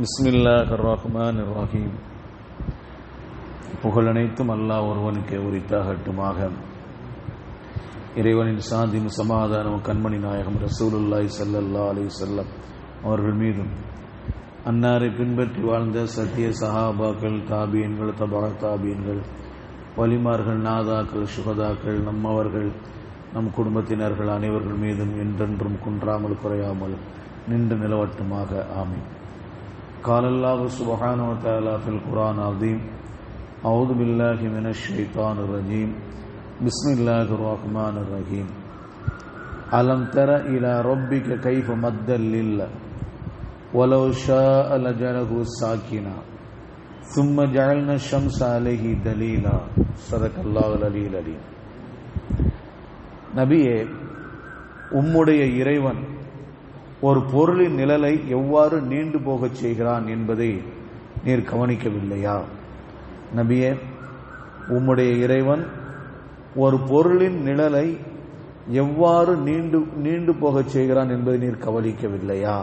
பிஸ்மில்லாஹிர் ரஹ்மானிர் ரஹீம். புகழனைத்தும் அல்லாஹ் ஒருவனுக்கே உரித்தாகட்டுமாக. இறைவனின் சாந்தியும் சமாதானமும் கண்மணி நாயகம் ரசூலுல்லாஹி ஸல்லல்லாஹு அலைஹி வஸல்லம் அவர்கள் மீதும், அன்னாரை பின்பற்றி வாழ்ந்த சத்திய சஹாபாக்கள், தாபியன்கள், தபா தாபியன்கள், வலிமார்கள், நாதாக்கள், சுகதாக்கள், நம்மவர்கள், நம் குடும்பத்தினர்கள் அனைவர்கள் மீதும் என்றென்றும் குன்றாமல் குறையாமல் நின்று நிலவட்டுமாக. ஆமீன். قال الله سبحانه وتعالى في القرآن العظيم: أعوذ بالله من الشيطان الرجيم بسم الله الرحمن الرحيم ألم تر إلى ربك كيف مد الليل ولو شاء لجعله ساكنا ثم جعلنا الشمس عليه دليلا صدق الله العلي العليم. நபியே, உம்முடைய இறைவன் ஒரு பொருளின் நிழலை எவ்வாறு நீண்டு போகச் செய்கிறான் என்பதை நீர் கவனிக்கவில்லையா? நபியே, உம்முடைய இறைவன் ஒரு பொருளின் நிழலை எவ்வாறு நீண்டு போகச் செய்கிறான் என்பதை நீர் கவனிக்கவில்லையா?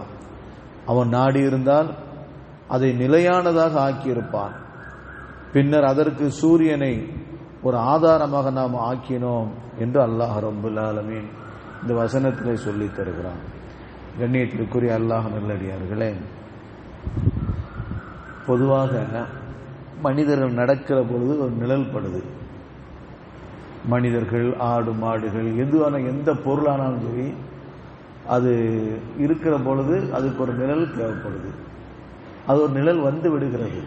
அவன் நாடியிருந்தால் அதை நிலையானதாக ஆக்கியிருப்பான். பின்னர் அதற்கு சூரியனை ஒரு ஆதாரமாக நாம் ஆக்கினோம் என்று அல்லாஹ் ரப்புல் ஆலமீன் இந்த வசனத்திலே சொல்லித் தருகிறான். கண்ணியத்திற்குரிய அல்லாஹ் நல்லடியார்களே, பொதுவாக மனிதர்கள் நடக்கிற பொழுது ஒரு நிழல் படுது. மனிதர்கள், ஆடு, மாடுகள், எந்த பொருளானாலும் சரி, அது இருக்கிற பொழுது அதுக்கு ஒரு நிழல் தேவைப்படுது. அது ஒரு நிழல் வந்து விடுகிறது.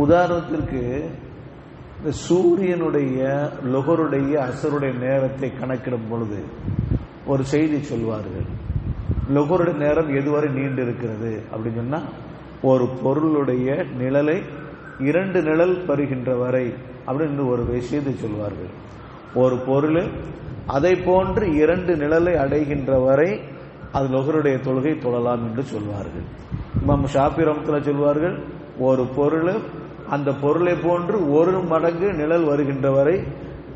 உதாரணத்திற்கு, இந்த சூரியனுடைய லொகருடைய அசருடைய நேரத்தை கணக்கிடும் பொழுது ஒரு செய்தி சொல்வார்கள். லொகருடைய நேரம் எதுவரை நீண்டு இருக்கிறது அப்படின்னு சொன்னா, ஒரு பொருளுடைய நிழலை 2 நிழல் பெறுகின்ற வரை அப்படின்னு ஒரு விஷயத்தை சொல்வார்கள். ஒரு பொருள் அதை போன்று 2 நிழலை அடைகின்ற வரை அது லொகருடைய தொழுகை தொழலாம் என்று சொல்வார்கள். இமாம் ஷாஃபி ரஹ்மத்துல்லாஹி சொல்வார்கள், ஒரு பொருள் அந்த பொருளை போன்று 1 மடங்கு நிழல் வருகின்ற வரை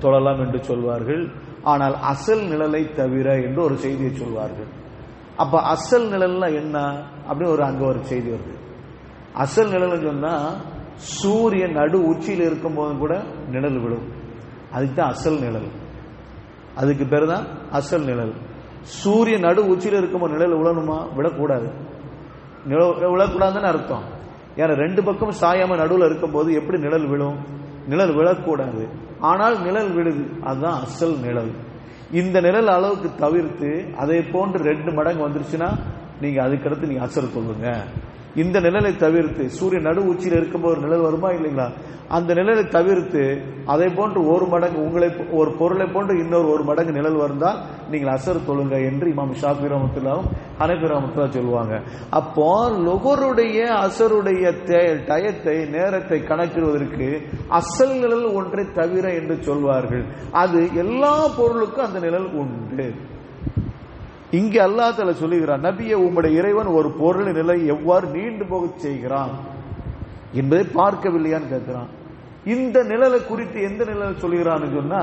தொழலாம் என்று சொல்வார்கள். ஆனால் அசல் நிழலை தவிர என்று ஒரு செய்தியை சொல்வார்கள். அப்ப அசல் நிழல்னா என்ன அப்படின்னு அங்க ஒரு செய்தி வருது. அசல் நிழல் சொன்னா, சூரியன் நடு உச்சியில் இருக்கும் போது கூட நிழல் விழும். அதுக்கு தான் அசல் நிழல். அதுக்கு பேர் தான் அசல் நிழல். சூரியன் நடு உச்சியில் இருக்கும்போது நிழல் விழணுமா? விடக்கூடாது. விழக்கூடாதுன்னு அர்த்தம். ஏன்னா 2 பக்கம் சாயாம நடுவில் இருக்கும் போது எப்படி நிழல் விழும்? நிழல் விழக்கூடாது. ஆனால் நிழல் விழுது. அதுதான் அசல் நிழல். இந்த நிழல் அளவுக்கு தவிர்த்து அதை போன்று 2 மடங்கு வந்துருச்சுன்னா நீங்க அதுக்கடுத்து நீங்க அசர் சொல்லுங்க. இந்த நிழலை தவிர்த்து, சூரியன் நடு உச்சியில் இருக்கும்போது ஒரு நிழல் வருமா இல்லைங்களா? அந்த நிழலை தவிர்த்து அதை போன்று 1 மடங்கு, ஒரு பொருளை போன்று இன்னொரு 1 மடங்கு நிழல் வந்தால் நீங்கள் அசர் தொழுங்க என்று இமாம் ஷாஃபி ரஹ்மத்துல்லாஹி ஹனஃபி ரஹ்மத்துல்லாஹி சொல்லுவாங்க. அப்போ லொகருடைய அசருடைய டயத்தை, நேரத்தை கணக்கிடுவதற்கு அசல் நிழல் ஒன்றை தவிர என்று சொல்வார்கள். அது எல்லா பொருளுக்கும் அந்த நிழல் உண்டு. இங்கே அல்லாஹ் தஆலா சொல்லுகிறான், நபியே, உம்முடைய இறைவன் ஒரு பொருளின் நிலை எவ்வாறு நீண்டு போகச் செய்கிறான் என்பதை பார்க்கவில்லையான்னு கேட்கிறான். இந்த நிழலை குறித்து எந்த நிழலை சொல்கிறான்னு சொன்னா,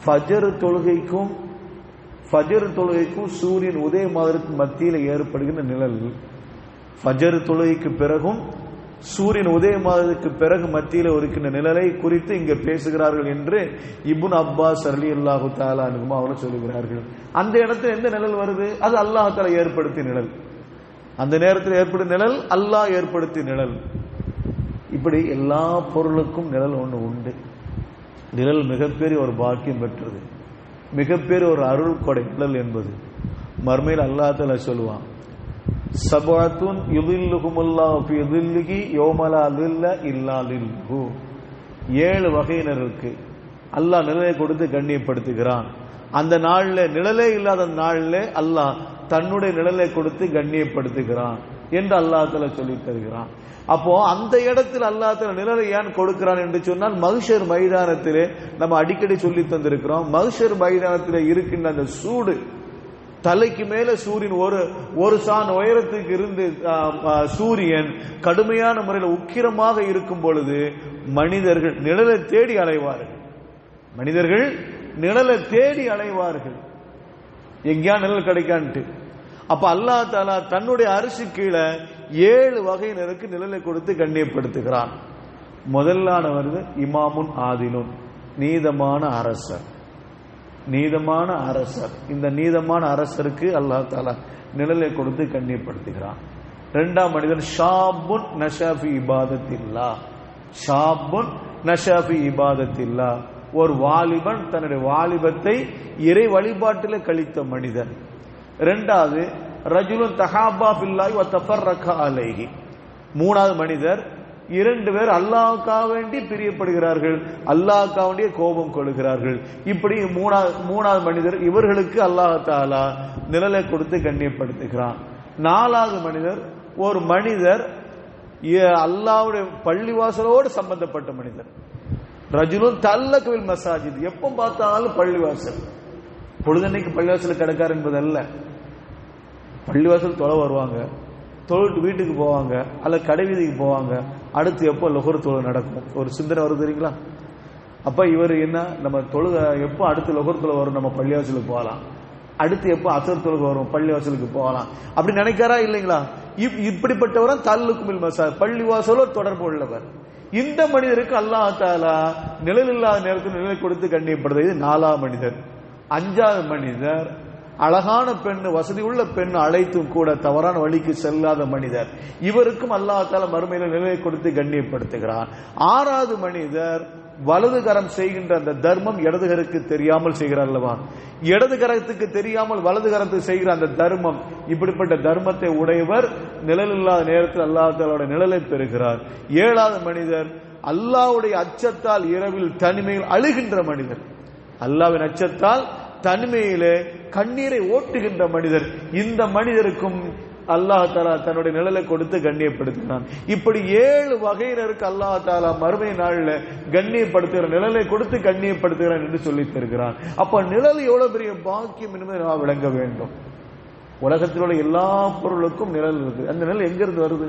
ஃபஜர் தொழுகைக்கும் சூரியன் உதயமாவதற்கு மத்தியில் ஏற்படுகின்ற நிழல். ஃபஜர் தொழுகைக்கு பிறகும் சூரியன் உதயமாவதற்கு பிறகு மத்தியில் இருக்கின்ற நிழலை குறித்து இங்க பேசுகிறார்கள் என்று இப்னு அப்பாஸ் ரலியல்லாஹு தஆலா அன்ஹுமா அவர்கள் சொல்லுகிறார்கள். அந்த இடத்துல எந்த நிழல் வருது? அது அல்லாஹ் தஆலா ஏற்படுத்திய நிழல். அந்த நேரத்தில் ஏற்படும் நிழல் அல்லாஹ் ஏற்படுத்திய நிழல். இப்படி எல்லா பொருளுக்கும் நிழல் ஒன்று உண்டு. நிழல் மிகப்பெரிய ஒரு பாக்கியம் பெற்றது, மிகப்பெரிய ஒரு அருள் கொடை நிழல் என்பது. மர்மையில் அல்லாஹ் தஆலா சொல்லுவான், சபஅத்துன் யுதில்லுஹுமுல்லாஹு ஃபீ தில்லிஹி யௌம லா தில்ல இல்லா தில்லுஹு. 7 வகையினருக்கு அல்லாஹ் நிழலை கொடுத்து கண்ணியப்படுத்துகிறான். அந்த நாளில், நிழலே இல்லாத நாளில் அல்லாஹ் தன்னுடைய நிழலை கொடுத்து கண்ணியப்படுத்துகிறான் என்று அல்லாஹ் தஆலா சொல்லி தருகிறான். அப்போ அந்த இடத்தில் அல்லாஹ் தஆலா நிழலை ஏன் கொடுக்கிறான் என்று சொன்னால், மஹ்ஷர் மைதானத்திலே நம்ம அடிக்கடி சொல்லி தந்திருக்கிறோம், மஹ்ஷர் மைதானத்திலே இருக்கின்ற அந்த சூடு, தலைக்கு மேல சூரியன் ஒரு சான் உயரத்துக்கு இருந்து சூரியன் கடுமையான முறையில் உக்கிரமாக இருக்கும் பொழுது மனிதர்கள் நிழலை தேடி அலைவார்கள். மனிதர்கள் நிழலை தேடி அலைவார்கள், எங்கேயா நிழல் கிடைக்கான்ட்டு. அப்ப அல்லாஹ் தஆலா தன்னுடைய அரிசி கீழே 7 வகையினருக்கு நிழலை கொடுத்து கண்ணியப்படுத்துகிறான். முதலானவர் இமாமுன் ஆதிலுன், நீதமான அரசர். நீதமான அரசர், இந்த நீதமான அரசருக்கு அல்லாஹ் தஆலா நிழலை கொடுத்து கண்ணியப்படுத்துகிறான். 2ஆம் மனிதர் ஷாபுன் நஷாஃபி இபாதத்தில்லாஹ். ஷாபுன் நஷாஃபி இபாதத்தில்லாஹ், ஒரு வாலிபன் தன்னுடைய வாலிபத்தை இறை வழிபாட்டில் கழித்த மனிதன். 2வது ரஜுலுன் தஹாபா ஃபில்லாஹி வ தஃபர்ரக அலைஹி. 3வது மனிதர் 2 பேர் அல்லாஹ்வுக்காக வேண்டி பிரியப்படுகிறார்கள், அல்லாஹ்வுக்காக வேண்டிய கோபம் கொள்கிறார்கள். இப்படி 3வது மனிதர், இவர்களுக்கு அல்லாஹ் தஆலா நிழலை கொடுத்து கண்ணியப்படுத்துகிறான். 4வது மனிதர், ஒரு மனிதர் அல்லாஹ்வுடைய பள்ளிவாசலோடு சம்பந்தப்பட்ட மனிதர். ரஜுலுன் தல்லகவில் மசாஜித், எப்போ பார்த்தாலும் பள்ளிவாசல். பொழுதன்னைக்கு பள்ளிவாசல் கிடக்கார் என்பது அல்ல. பள்ளிவாசல் தொலை வருவாங்க, தொழுட்டு வீட்டுக்கு போவாங்க, அல்ல கடை வீதிக்கு போவாங்க. அடுத்து எப்போ லொஹர் தொழு நடக்கும் ஒரு சிந்தனை வருது தெரியுங்களா? அப்ப இவர் என்ன, நம்ம தொழுக எப்போ அடுத்து லொஹர் தொழு வரும், நம்ம பள்ளிவாசலுக்கு போகலாம். அடுத்து எப்போ அசர் தொழுக வரும், பள்ளிவாசலுக்கு போகலாம் அப்படி நினைக்காரா இல்லைங்களா? இப்படிப்பட்டவரும் தல்லுக்குமில் மசாஜ், பள்ளிவாசலோ தொடர்பு உள்ளவர். இந்த மனிதருக்கு அல்லாஹ் தஆலா நிழல் இல்லாத நேரத்தில் நிழலை கொடுத்து கண்ணியப்படுது. இது 4ஆம் மனிதர். 5வது மனிதர், அழகான பெண், வசதி உள்ள பெண் அழைத்தும் கூட தவறான வழிக்கு செல்லாத மனிதர். இவருக்கும் அல்லாஹ் தஆலா மறுமையில நிழலை கொடுத்து கண்ணியப்படுத்துகிறான். 6வது மனிதர், வலது கரம் செய்கின்ற அந்த தர்மம் இடது கரத்துக்கு தெரியாமல் செய்கிறார் அல்லவா, இடது கரத்துக்கு தெரியாமல் வலது கரத்துக்கு செய்கிற அந்த தர்மம், இப்படிப்பட்ட தர்மத்தை உடையவர் நிழல் இல்லாத நேரத்தில் அல்லாஹ் தஆலாவுடைய நிழலை பெறுகிறார். 7வது மனிதர், அல்லாஹ்வுடைய அச்சத்தால் இரவில் தனிமையில் அழுகின்ற மனிதர். அல்லாஹ்வின் அச்சத்தால் தனிமையிலே கண்ணீரை ஓட்டுகின்ற மனிதர். இந்த மனிதருக்கும் அல்லாஹ் தஆலா தன்னுடைய நிழலை கொடுத்து கண்ணியப்படுத்தினான். இப்படி 7 வகையினருக்கு அல்லாஹ் தஆலா மறுமை நாளில் கண்ணியப்படுத்துகிற, நிழலை கொடுத்து கண்ணியப்படுத்துகிறான் என்று சொல்லி தருகிறான். அப்ப நிழல் எவ்வளவு பெரிய பாக்கியம் என்பதை நாம் விளங்க வேண்டும். உலகத்தில் உள்ள எல்லா பொருளுக்கும் நிழல் இருக்கு. அந்த நிழல் எங்கிருந்து வருது,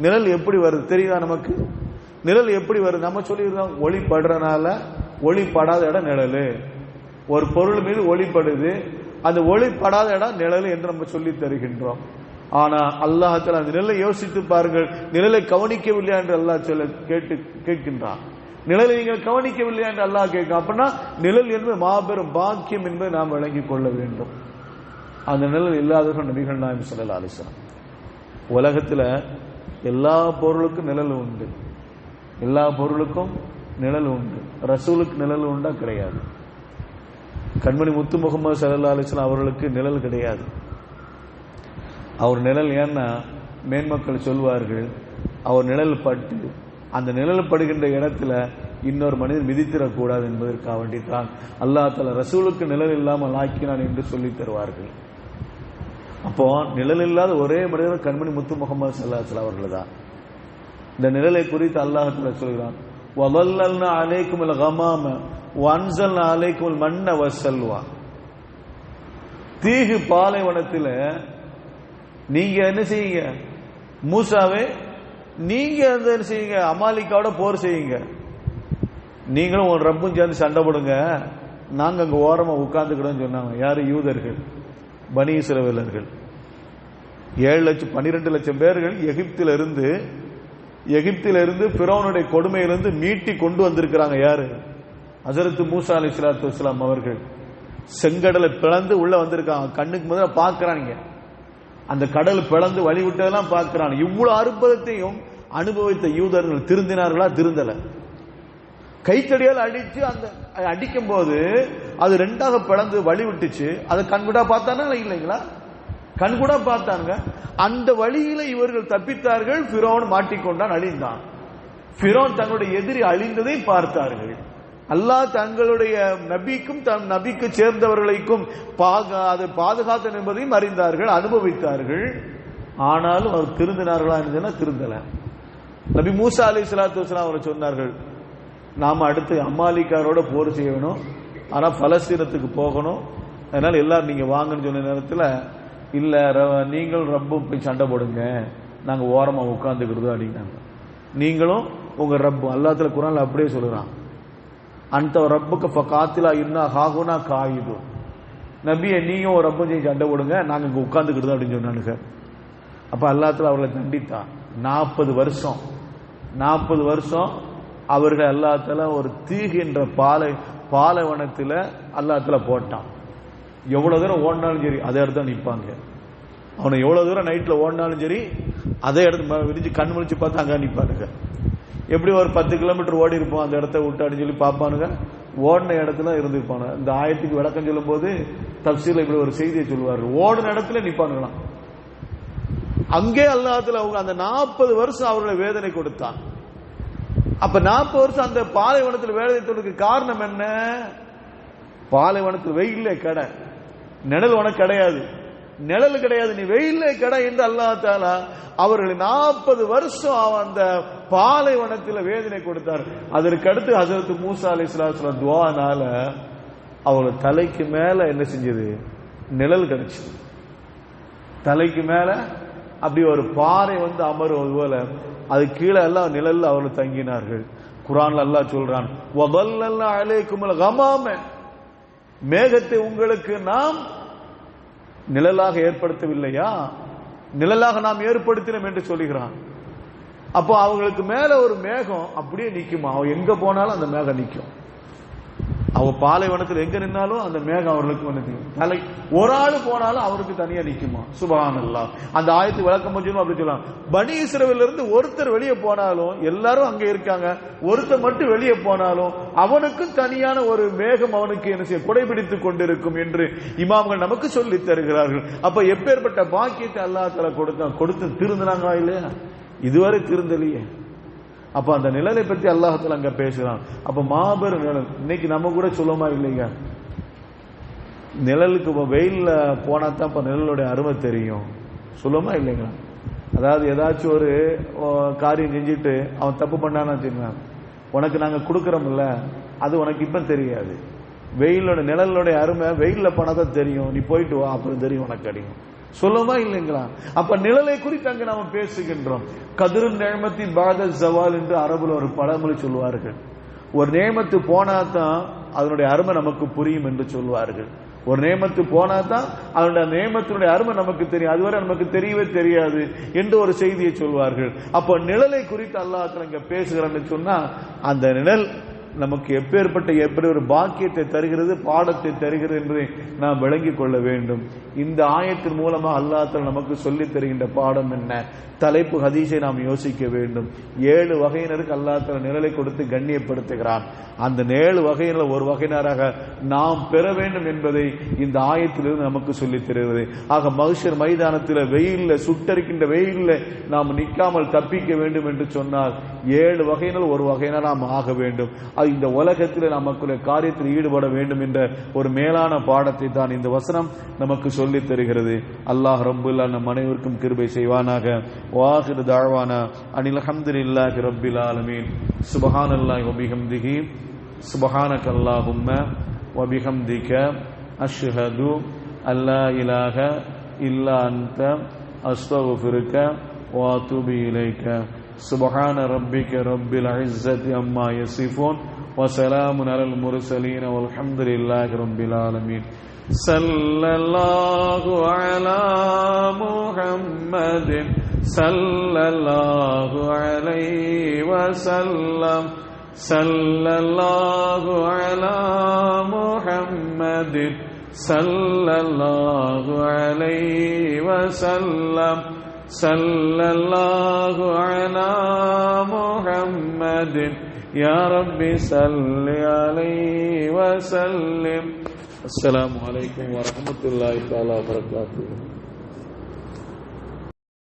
நிழல் எப்படி வருது தெரியுதா நமக்கு? நிழல் எப்படி வருது? நம்ம சொல்லியிருந்தோம், ஒளி படுறனால ஒளி படாத இடம் நிழல். ஒரு பொருள் மீது ஒளிப்படுது, அந்த ஒளி படாத இடம் நிழல் என்று நம்ம சொல்லி தருகின்றோம். ஆனா அல்லாஹ் தஆலா அந்த நிழலை யோசித்து பாருங்கள், நிழலை கவனிக்கவில்லையா என்று அல்லாஹ் சொல்ல கேட்கின்றான். நிழலை நீங்கள் கவனிக்கவில்லையா என்று அல்லாஹ் கேட்க. அப்படின்னா நிழல் என்பது மாபெரும் பாக்கியம் என்பதை நாம் விளங்கிக் கொள்ள வேண்டும். அந்த நிழல் இல்லாதவர்கள் நபிகள் நாயகம் ஸல்லல்லாஹு அலைஹி வஸல்லம். உலகத்துல எல்லா பொருளுக்கும் நிழல் உண்டு, எல்லா பொருளுக்கும் நிழல் உண்டு. ரசூலுக்கு நிழல் உண்டா? கிடையாது. கண்மணி முத்து முகமது ஸல்லல்லாஹு அலைஹி வஸல்லம் அவர்களுக்கு நிழல் கிடையாது. அவர் நிழல், ஏன்னா மேன்மக்கள் சொல்வார்கள், அவர் நிழல் பட்டு அந்த நிழல் படுகின்ற இடத்துல இன்னொரு மனிதன் மிதித்திடக்கூடாது என்பதற்காக வேண்டித்தான் அல்லாஹ் தஆலா ரசூலுக்கு நிழல் இல்லாமல் ஆக்கினான் என்று சொல்லி தருவார்கள். அப்போ நிழல் இல்லாத ஒரே மனிதர் கண்மணி முத்து முகமது ஸல்லல்லாஹு அலைஹி வஸல்லம் அவர்கள் தான். இந்த நிழலை குறித்து அல்லாஹ் தஆலா சொல்கிறான், வதல்லல்னா அலைக்குமுல் கமாம வன்சல்னா அலைக்குமுல் மன்ன வஸ்ஸல்வா. தீகு பாலைவனத்தில் நீங்க என்ன செய்யுங்க, மூசாவே நீங்க என்ன செய்யுங்க, அமாலிக்காவோட போர் செய்யுங்க, நீங்களும் ஒரு ரப்பும் சேர்ந்து சண்டை போடுங்க, நாங்க அங்க ஓரமா உட்கார்ந்துக்கிட்டோம்னு சொன்னாங்க. யாரு? யூதர்கள், பனி இஸ்ரவேலர்கள். 12 லட்சம் பேர்கள் எகிப்திலிருந்து ஃபிரௌனுடைய கொடுமையிலிருந்து மீட்டி கொண்டு வந்திருக்கிறாங்க. யாரு? ஹஜரத் மூசா அலைஹிஸ்ஸலாத்து வஸ்ஸலாம் அவர்கள். செங்கடலை பிளந்து உள்ள வந்திருக்காங்க. கண்ணுக்கு முதல்ல பாக்குறாங்க, அந்த கடல் பிளந்து வழி விட்டதெல்லாம் பார்க்கிறான். இவ்வளவு அற்புதத்தையும் அனுபவித்த யூதர்கள் திருந்தினார்களா? திருந்தல. கைத்தடியால் அடிச்சு அந்த அடிக்கும் போது அது 2ஆக பிளந்து வழி விட்டுச்சு. அதை கண்கூடா பார்த்தானா இல்லைங்களா? கண்கூடா பார்த்தாங்க. அந்த வழியில இவர்கள் தப்பித்தார்கள். ஃபிரௌன் மாட்டிக்கொண்டான், அழிந்தான். ஃபிரௌன் தங்களுடைய எதிரி அழிந்ததை பார்த்தார்கள். அல்லாஹ் தங்களுடைய நபிக்கும் தன் நபிக்கு சேர்ந்தவர்களுக்கும் அதை பாதுகாத்த என்பதையும் அறிந்தார்கள், அனுபவித்தார்கள். ஆனாலும் அவர் திருந்தினார்களா என்று திருந்தல. நபி மூசா அலைஹிஸ்ஸலாத்து வஸ்ஸலாம் அவர் சொன்னார்கள், நாம அடுத்து அமாலிக்காரோட போர் செய்யணும், ஆனா பலஸ்தீனத்துக்கு போகணும், அதனால எல்லாரும் நீங்க வாங்கன்னு சொன்ன நேரத்தில், இல்ல நீங்கள் ரப்பும் போய் சண்டை போடுங்க, நாங்க ஓரமா உட்கார்ந்துக்கிறது அப்படின்னாங்க. நீங்களும் உங்க ரப்பு, அல்லாஹ் குர்ஆன்ல அப்படியே சொல்றான், அந்த ரப்புக்கு ஃபகாத்திலா இன்னா ஹாகுனா காயிது. நபியை நீங்க ஒரு ரப்பும் செஞ்சு சண்டை போடுங்க, நாங்க இங்க உட்கார்ந்துக்கிட்டு அப்படின்னு சொன்னானுங்க. அப்ப அல்லாஹ் அவர்களை தண்டித்தான். 40 வருஷம் அவர்கள் அல்லாஹ் ஒரு தீகின்ற பாலைவனத்தில் அல்லாஹ் போட்டான். எவ்வளவு தூரம் ஓடினாலும் சரி அதே இடத்துல நிற்பாங்க. அவனை எவ்வளவு தூரம் நைட்ல ஓடினாலும் சரி அதே இடத்துல விரிஞ்சு கண் முழிச்சு பார்த்து அங்க நிற்பானுங்க. எப்படி ஒரு 10 கிலோமீட்டர் ஓடி இருப்போம் அந்த இடத்த விட்டான்னு சொல்லி பார்ப்பானுங்க. ஓடின இடத்துல இருந்திருப்பானு. இந்த ஆயத்துக்கு விளக்கம் சொல்லும் போது தப்சீர்ல இப்படி ஒரு செய்தியை சொல்லுவார்கள். ஓடின இடத்துல நிற்பானுங்களாம். அங்கே அல்லாஹ்வுல அவங்க அந்த 40 வருஷம் அவர்களை வேதனை கொடுத்தான். அப்ப 40 வருஷம் அந்த பாலைவனத்தில் வேதனை தொடுக்கு காரணம் என்ன? பாலைவனத்தில் வெயிலே கடை, நிழல் உனக்கு கிடையாது, நிழல் கிடையாது, நீ வெயிலே கடை என்று அல்லாஹ் தஆலா அவர்களை 40 வருஷம் அந்த பாலைவனத்தில் வேதனை கொடுத்தார். அதற்கு அடுத்து ஹஜ்ரத் மூசா அலைஹிஸ்ஸலாம் துஆனால அவர்கள் தலைக்கு மேல என்ன செஞ்சது? நிழல் கிடைச்சது. தலைக்கு மேல அப்படி ஒரு பாறை அமருவது போல அது கீழே எல்லாம் நிழல் அவர்கள் தங்கினார்கள். குர்ஆன்ல அல்லாஹ் சொல்றான், வதல்லல்னா அலைக்குமுல் கமாம, மேகத்தை உங்களுக்கு நாம் நிழலாக ஏற்படுத்தவில்லையா? நிழலாக நாம் ஏற்படுத்தினோம் என்று சொல்லுகிறான். அப்போ அவங்களுக்கு மேல ஒரு மேகம் அப்படியே நிக்குமா? அவன் எங்க போனாலும் அந்த மேகம் நிக்கும். அவ பாலைவனத்தில் எங்க நின்னாலும் அந்த மேகம் அவர்களுக்கு தலை ஒரு ஆள் போனாலும் அவருக்கு தனியா நிக்குமா? சுப்ஹானல்லாஹ். அந்த ஆயத்து விளக்கம் அப்படி சொல்லலாம். பனி இஸ்ரவேல்ல இருந்து ஒருத்தர் வெளியே போனாலும் எல்லாரும் அங்க இருக்காங்க, ஒருத்தர் மட்டும் வெளியே போனாலும் அவனுக்கும் தனியான ஒரு மேகம் அவனுக்கு என்ன செய்ய குடைபிடித்துக் கொண்டிருக்கும் என்று இமாம்கள் நமக்கு சொல்லி தருகிறார்கள். அப்ப எப்பேற்பட்ட பாக்கியத்தை அல்லாஹ் தஆலா கொடுத்து திருந்தினாங்களா இல்லையா? இதுவரை திருந்தலையே. அப்ப அந்த நிழலை பற்றி அல்லாஹ் தஆலா அங்க பேசுறான். அப்ப மாபெரும் நிழல். இன்னைக்கு நம்ம கூட சொல்லுமா இல்லைங்க, நிழலுக்கு வெயில்ல போனா தான் இப்ப நிழலுடைய அருமை தெரியும். சொல்லுமா இல்லைங்களா? அதாவது ஏதாச்சும் ஒரு காரியம் செஞ்சுட்டு அவன் தப்பு பண்ணான்னு வச்சுக்கோங்க, உனக்கு நாங்க கொடுக்கறோம்ல அது உனக்கு இப்ப தெரியாது. வெயிலோட நிழலுடைய அருமை வெயில்ல போனா தான் தெரியும். நீ போயிட்டு வா, அப்புறம் தெரியும் உனக்கு அடிக்கும். சொல்லுமா இல்லைங்களா? அப்ப நிழலை குறித்து அங்க நாம பேசுகின்றோம். கதிரு நேமத்தி பாத ஜவால் என்று அரபுல ஒரு பழமொழி சொல்வார்கள். ஒரு நேமத்து போனாதான் அதனுடைய அருமை நமக்கு புரியும் என்று சொல்வார்கள். ஒரு நேமத்து போனாதான் அதனுடைய நேமத்தினுடைய அருமை நமக்கு தெரியும், அதுவரை நமக்கு தெரியவே தெரியாது என்று ஒரு செய்தியை சொல்வார்கள். அப்ப நிழலை குறித்து அல்லாஹ் இங்க பேசுகிறான்னு சொன்னா அந்த நிழல் நமக்கு எப்படி ஒரு பாக்கியத்தை தருகிறது, பாடத்தை தருகிறது என்று நாம் விளங்கிக் கொள்ள வேண்டும். இந்த ஆயத்தின் மூலமா அல்லாஹ் தஆலா நமக்கு சொல்லித் தருகின்ற பாடம் என்ன? தலைப்பு ஹதீஸை நாம் யோசிக்க வேண்டும். 7 வகையினருக்கு அல்லாஹ் தஆலா நிழலை கொடுத்து கண்ணியப்படுத்துகிறான். அந்த 7 வகையினர் ஒரு வகையினராக நாம் பெற வேண்டும் என்பதை இந்த ஆயத்திலிருந்து நமக்கு சொல்லித் தருகிறது. ஆக மஹ்ஷர் மைதானத்தில் வெயில்ல சுட்டரிக்கின்ற வெயில்ல நாம் நிற்காமல் தப்பிக்க வேண்டும் என்று சொன்னால் 7 வகையினர் ஒரு வகையினர் நாம் ஆக வேண்டும். இந்த உலகத்தில் நமக்குள்ள காரியத்தில் ஈடுபட வேண்டும் என்ற ஒரு மேலான பாடத்தை தான் இந்த வசனம் நமக்கு சொல்லித் தருகிறது. அல்லாஹ் ரப்புல் நம் அனைவருக்கும் கிருபை செய்வானாக. வாஹிரு தஅவானா அனில் ஹம்துலில்லாஹி ரப்பில் ஆலமீன். சுப்ஹானல்லாஹி வ பிஹம்திஹி சுப்ஹானக அல்லாஹும்ம வ பிஹம்திக அஷ்ஹது அல்லா இலாஹ இல்லா அன்த அஸ்தக்ஃபிருக வ அத்தூபு இலைக. சுப்ஹான ரப்பிக ரப்பில் இஸ்ஸத்தி அம்மா யசிஃபூன் வ ஸலாமுன் அலல் முர்ஸலீன் வல்ஹம்துலில்லாஹி ரப்பில் ஆலமீன். ஸல்லல்லாஹு அலா முஹம்மதின் ஸல்லல்லாஹு அலைஹி வஸல்லம். ஸல்லல்லாஹு அலா முஹம்மதின் ஸல்லல்லாஹு அலைஹி வஸல்லம். ஸல்லல்லாஹு அலா முஹம்மதின் யா ரப்பி ஸல்லி அலைஹி வஸல்லிம். அஸ்ஸலாமு அலைக்கும் வரஹ்மத்துல்லாஹி தஆலா வபரகாத்துஹு.